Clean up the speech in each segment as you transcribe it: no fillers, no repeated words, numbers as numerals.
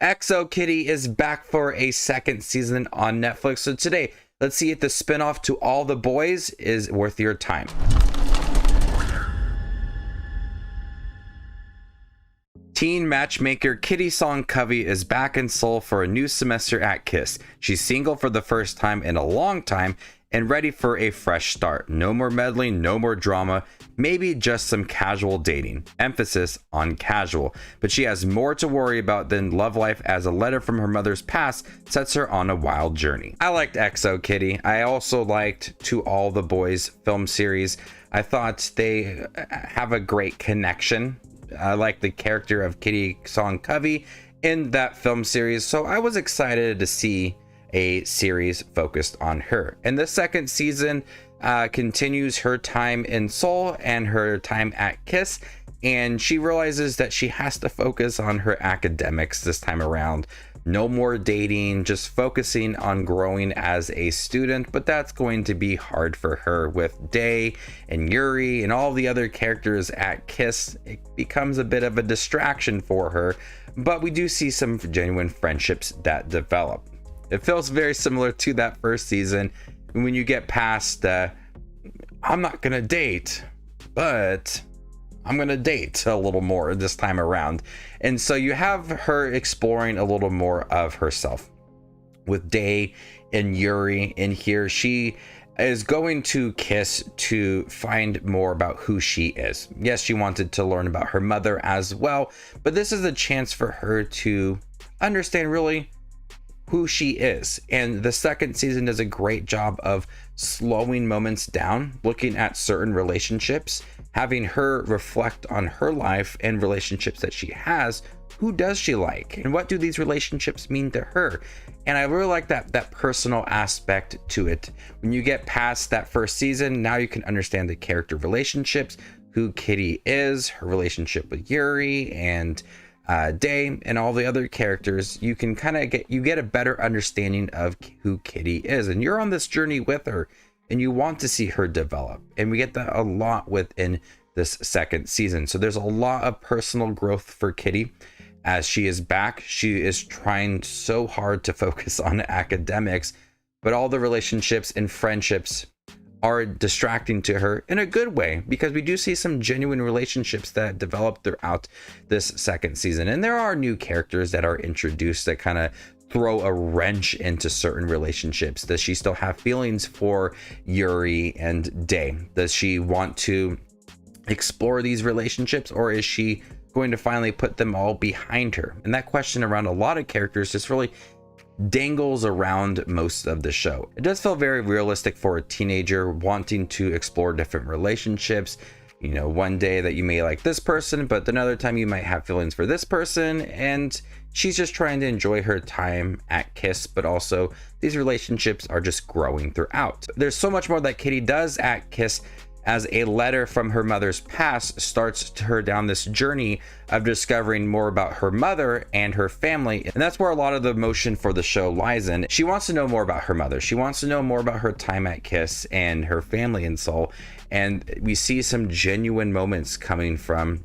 XO Kitty is back for a second season on Netflix. So today, let's see if the spinoff to All the Boys is worth your time. Teen matchmaker Kitty Song Covey is back in Seoul for a new semester at KISS. She's single for the first time in a long time and ready for a fresh start. No more meddling, no more drama, maybe just some casual dating. Emphasis on casual. But she has more to worry about than love life, as a letter from her mother's past sets her on a wild journey. I liked XO Kitty. I also liked To All the Boys film series. I thought they have a great connection. I like the character of Kitty Song Covey in that film series, so I was excited to see a series focused on her. And the second season continues her time in Seoul and her time at KISS, and she realizes that she has to focus on her academics this time around. No more dating, just focusing on growing as a student, but that's going to be hard for her with Dae and Yuri and all the other characters at KISS. It becomes a bit of a distraction for her, but we do see some genuine friendships that develop. It feels very similar to that first season when you get past I'm not gonna date, but I'm gonna date a little more this time around. And so you have her exploring a little more of herself with Dae and Yuri in here. She is going to KISS to find more about who she is. Yes, she wanted to learn about her mother as well, but this is a chance for her to understand really who she is. And the second season does a great job of slowing moments down, looking at certain relationships, having her reflect on her life and relationships that she has. Who does she like, and what do these relationships mean to her? And I really like that personal aspect to it. When you get past that first season, now you can understand the character relationships, who Kitty is, her relationship with Yuri and Dae, and all the other characters. You can kind of get a better understanding of who Kitty is, and you're on this journey with her, and you want to see her develop. And we get that a lot within this second season. So there's a lot of personal growth for Kitty as she is back. She is trying so hard to focus on academics, but all the relationships and friendships are distracting to her in a good way, because we do see some genuine relationships that develop throughout this second season. And there are new characters that are introduced that kind of throw a wrench into certain relationships. Does she still have feelings for Yuri and Dae? Does she want to explore these relationships, or is she going to finally put them all behind her? And that question around a lot of characters just really dangles around most of the show. It does feel very realistic for a teenager wanting to explore different relationships. You know, one day that you may like this person, but another time you might have feelings for this person, and she's just trying to enjoy her time at KISS, but also these relationships are just growing throughout. There's so much more that Kitty does at KISS, as a letter from her mother's past starts her down this journey of discovering more about her mother and her family. And that's where a lot of the emotion for the show lies in. She wants to know more about her mother. She wants to know more about her time at KISS and her family in Seoul. And we see some genuine moments coming from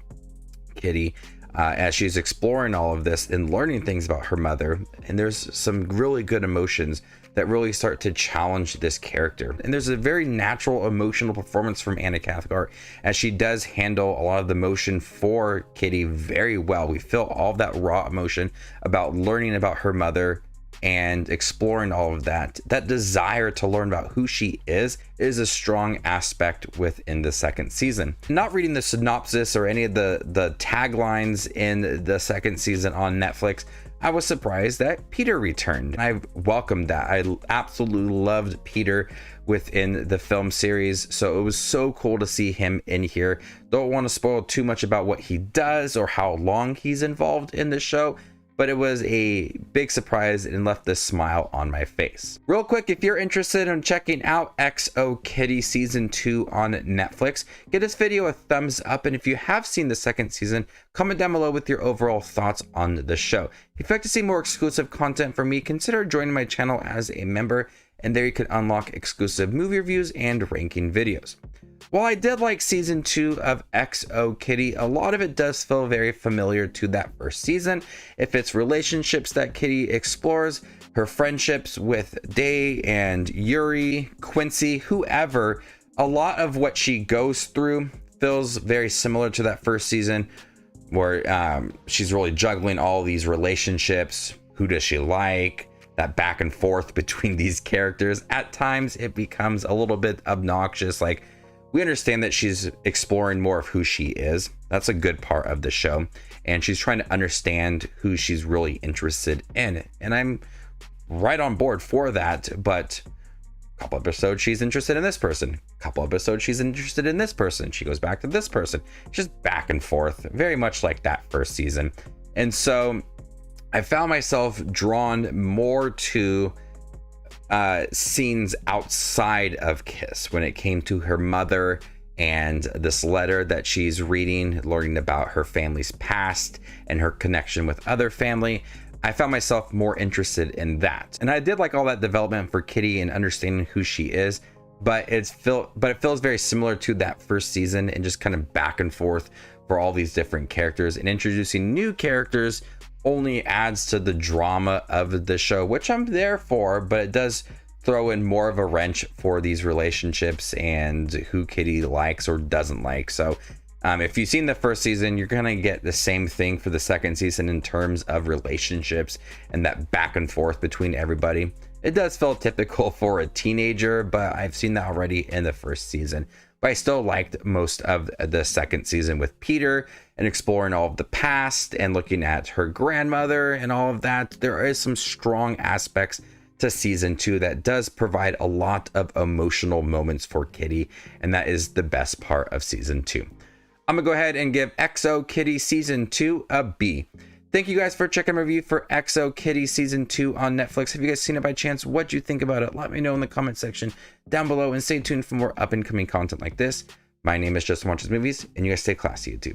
Kitty as she's exploring all of this and learning things about her mother. And there's some really good emotions that really start to challenge this character. And there's a very natural emotional performance from Anna Cathcart, as she does handle a lot of the emotion for Kitty very well. We feel all of that raw emotion about learning about her mother and exploring all of that. That desire to learn about who she is a strong aspect within the second season. Not reading the synopsis or any of the taglines in the second season on Netflix, I was surprised that Peter returned. I welcomed that. I absolutely loved Peter within the film series, so it was so cool to see him in here. Don't want to spoil too much about what he does or how long he's involved in the show, but it was a big surprise and left this smile on my face. Real quick, if you're interested in checking out XO Kitty Season 2 on Netflix, give this video a thumbs up, and if you have seen the second season, comment down below with your overall thoughts on the show. If you'd like to see more exclusive content from me, consider joining my channel as a member, and there you can unlock exclusive movie reviews and ranking videos. While I did like season 2 of XO Kitty, a lot of it does feel very familiar to that first season. If it's relationships that Kitty explores, her friendships with Day and Yuri, Quincy, whoever, a lot of what she goes through feels very similar to that first season, where she's really juggling all these relationships. Who does she like? That back and forth between these characters. At times it becomes a little bit obnoxious. Like, we understand that she's exploring more of who she is. That's a good part of the show. And she's trying to understand who she's really interested in. And I'm right on board for that. But a couple episodes she's interested in this person. A couple episodes she's interested in this person. She goes back to this person. Just back and forth. Very much like that first season. And so I found myself drawn more to scenes outside of Kiss when it came to her mother and this letter that she's reading, learning about her family's past and her connection with other family. I found myself more interested in that. And I did like all that development for Kitty and understanding who she is, but it feels very similar to that first season and just kind of back and forth for all these different characters, and introducing new characters only adds to the drama of the show, which I'm there for, but it does throw in more of a wrench for these relationships and who Kitty likes or doesn't like. So if you've seen the first season, you're gonna get the same thing for the second season in terms of relationships and that back and forth between everybody. It does feel typical for a teenager, but I've seen that already in the first season. But I still liked most of the second season with Peter and exploring all of the past and looking at her grandmother and all of that. There is some strong aspects to season 2 that does provide a lot of emotional moments for Kitty, and that is the best part of season 2. I'm gonna go ahead and give XO Kitty season 2 a B. Thank you guys for checking my review for XO Kitty season 2 on Netflix. Have you guys seen it by chance? What do you think about it? Let me know in the comment section down below, and stay tuned for more up and coming content like this. My name is Justin Watches Movies, and you guys stay classy, YouTube.